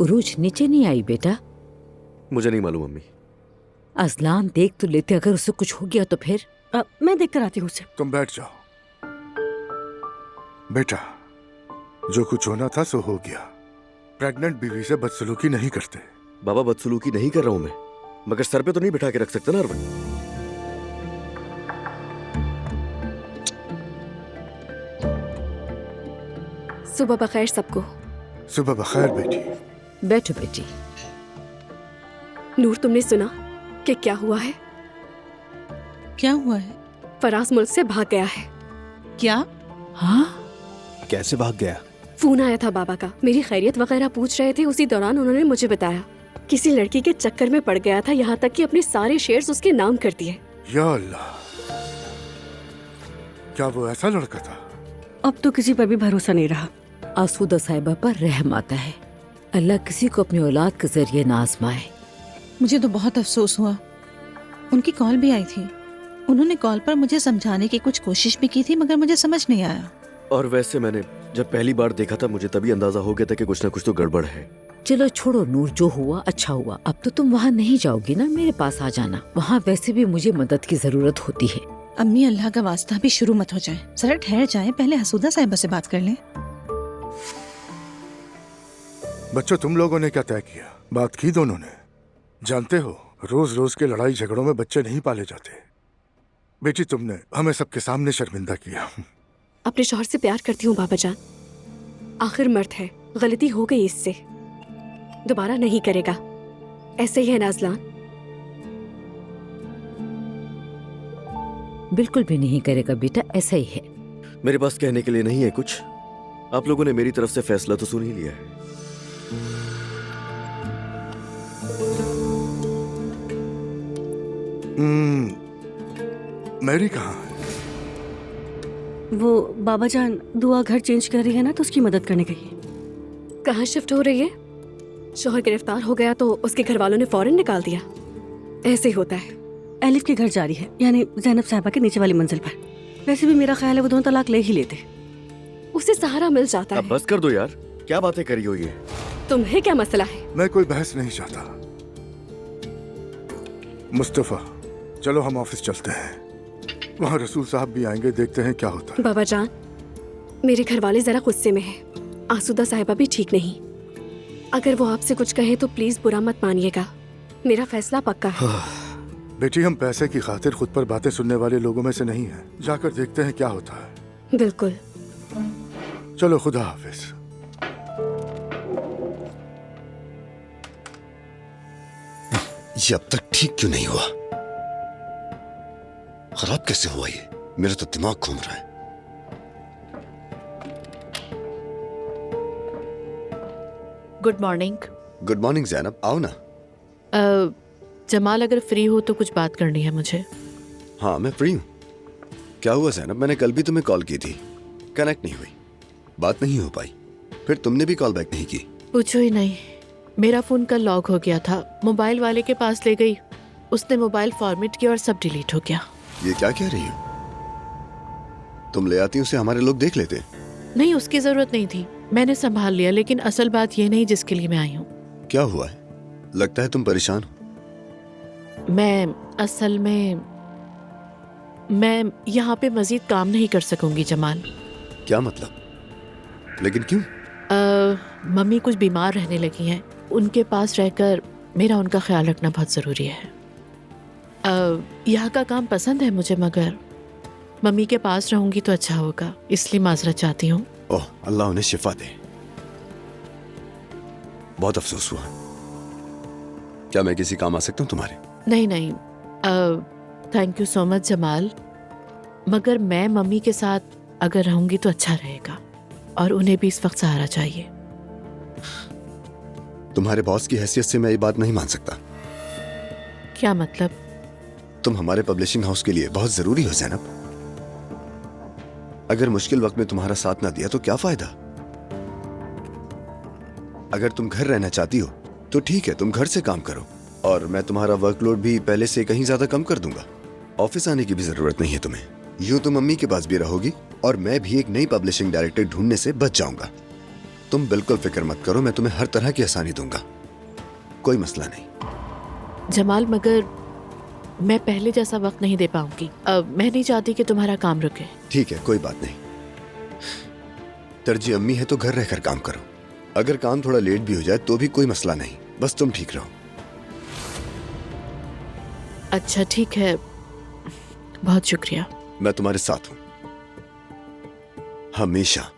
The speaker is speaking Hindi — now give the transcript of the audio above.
उरूज नीचे नहीं आई बेटा? मुझे नहीं मालूम अम्मी। अजलान देख तो लेते, अगर उसे कुछ हो गया तो फिर? मैं देख कर आती हूँ उसे। तुम बैठ जाओ बेटा, जो कुछ होना था सो हो गया। प्रेग्नेंट बीवी से बदसलूकी नहीं करते। बाबा बदसलूकी नहीं कर रहा हूं मैं, मगर सर पे तो नहीं बिठा के रख सकते ना अरविंद। सुबह बखैर सबको। सुबह बखैर बेटी। बैठो बेटी। नूर, तुमने सुना कि क्या हुआ है? क्या हुआ है? फराज मुल्क से भाग गया है। क्या? हाँ? कैसे भाग गया? फोन आया था बाबा का, मेरी खैरियत वगैरह पूछ रहे थे। उसी दौरान उन्होंने मुझे बताया किसी लड़की के चक्कर में पड़ गया था, यहाँ तक कि अपने सारे शेयर्स उसके नाम कर दिए। या अल्लाह, क्या वो ऐसा लड़का था? अब तो किसी पर भी भरोसा नहीं रहा। आसूदा साहिबा पर रहम आता है। अल्लाह किसी को अपनी औलाद के जरिए ना आजमाए। मुझे तो बहुत अफसोस हुआ। उनकी कॉल भी आई थी। उन्होंने कॉल पर मुझे समझाने की कुछ कोशिश भी की थी, मगर मुझे समझ नहीं आया। और वैसे मैंने जब पहली बार देखा था, मुझे तभी अंदाजा हो गया था कि कुछ ना कुछ तो गड़बड़ है। चलो छोड़ो नूर, जो हुआ अच्छा हुआ। अब तो तुम वहाँ नहीं जाओगी ना, मेरे पास आ जाना। वहाँ वैसे भी मुझे मदद की जरूरत होती है। अम्मी, अल्लाह का वास्ता भी शुरू मत हो जाए, जरा ठहर जाए, पहले हसूदा साहिबा से बात कर लें। बच्चों, तुम लोगों ने क्या तय किया? बात की दोनों ने? जानते हो, रोज रोज के लड़ाई झगड़ों में बच्चे नहीं पाले जाते। बेटी, तुमने हमें सबके सामने शर्मिंदा किया। अपने शौहर से प्यार करती हूँ बाबा जान। आखिर मर्द है, गलती हो गई, इससे दोबारा नहीं करेगा। ऐसे ही है नाज़लान। बिल्कुल भी नहीं करेगा बेटा, ऐसा ही है। मेरे पास कहने के लिए नहीं है कुछ। आप लोगों ने मेरी तरफ से फैसला तो सुन ही लिया है। मैरी कहाँ है? वो बाबा जान दुआ घर चेंज कर रही है ना, तो उसकी मदद करने गई। कहाँ शिफ्ट हो रही है? शौहर गिरफ्तार हो गया तो उसके घर वालों ने फौरन निकाल दिया। ऐसे ही होता है। एलिफ के घर जा रही है, यानी ज़ैनब साहिबा के नीचे वाली मंजिल पर। वैसे भी मेरा ख्याल है वो दोनों तलाक ले ही लेते, उसे सहारा मिल जाता अब है। बस कर दो यार, क्या बातें करी हो ये। तुम्हें क्या मसला है? मैं कोई बहस नहीं चाहता। मुस्तफा, चलो हम ऑफिस चलते हैं। वहाँ रसूल साहब भी आएंगे, देखते हैं क्या होता है। बाबा जान, मेरे घर वाले जरा गुस्से में हैं। आसूदा साहिबा भी ठीक नहीं। अगर वो आपसे कुछ कहे तो प्लीज बुरा मत मानिएगा। मेरा फैसला पक्का है। बेटी, हम पैसे की खातिर खुद पर बातें सुनने वाले लोगों में से नहीं हैं। जाकर देखते हैं क्या होता है। बिल्कुल। चलो, खुदा हाफिज। ये अब तक ठीक क्यों नहीं हुआ? खराब कैसे हुआ ये? मेरा तो दिमाग घूम रहा है। Good morning. Good morning Zainab, आओ ना। जमाल, अगर फ्री हो तो कुछ बात करनी है मुझे। हाँ, मैं फ्री हूँ। क्या हुआ ज़ैनब? मैंने कल भी तुम्हें कॉल की थी, कनेक्ट नहीं हुई, बात नहीं हो पाई। फिर तुमने भी कॉल बैक नहीं की। पूछो ही नहीं, मेरा फोन कल लॉक हो गया था। मोबाइल वाले के पास ले गई, उसने मोबाइल फॉर्मेट किया और सब डिलीट हो गया। ये क्या कह रही हो? तुम ले आती, उसे हमारे लोग देख लेते। नहीं, उसकी जरूरत नहीं थी, मैंने संभाल लिया। लेकिन असल बात ये नहीं जिसके लिए मैं आई हूँ। क्या हुआ है? लगता है तुम परेशान हो। मैं असल में मैं यहाँ पे मजीद काम नहीं कर सकूंगी जमाल। क्या मतलब? लेकिन क्यों? मम्मी कुछ बीमार रहने लगी हैं। उनके पास रहकर मेरा उनका ख्याल रखना बहुत ज़रूरी है। यहाँ का काम पसंद है मुझे, मगर मम्मी के पास रहूंगी तो अच्छा होगा, इसलिए माजरत चाहती हूँ। ओह, अल्लाह उन्हें शिफा दे। बहुत अफसोस हुआ। क्या मैं किसी काम आ सकता हूँ तुम्हारे? नहीं नहीं, thank you so much Jamal, मगर मैं मम्मी के साथ अगर रहूंगी तो अच्छा रहेगा, और उन्हें भी इस वक्त सहारा चाहिए। तुम्हारे बॉस की हैसियत से मैं ये बात नहीं मान सकता। क्या मतलब? तुम हमारे पब्लिशिंग हाउस के लिए बहुत जरूरी हो ज़ैनब। अगर मुश्किल वक्त में तुम्हारा साथ ना दिया तो क्या फायदा? अगर तुम घर रहना चाहती हो तो ठीक है, तुम घर से काम करो, और मैं तुम्हारा वर्कलोड भी पहले से कहीं ज्यादा कम कर दूंगा। ऑफिस आने की भी जरूरत नहीं है तुम्हें। यूं तो मम्मी के पास भी रहोगी, और मैं भी एक नई पब्लिशिंग डायरेक्टर ढूंढने से बच जाऊंगा। तुम बिल्कुल फिक्र मत करो, मैं तुम्हें हर तरह की आसानी दूंगा, कोई मसला नहीं। जमाल, मगर मैं पहले जैसा वक्त नहीं दे पाऊंगी। मैं नहीं चाहती कि तुम्हारा काम रुके। ठीक है, कोई बात नहीं। तरजी अम्मी है तो घर रहकर काम करो। अगर काम थोड़ा लेट भी हो जाए तो भी कोई मसला नहीं, बस तुम ठीक रहो। अच्छा ठीक है, बहुत शुक्रिया। मैं तुम्हारे साथ हूं हमेशा।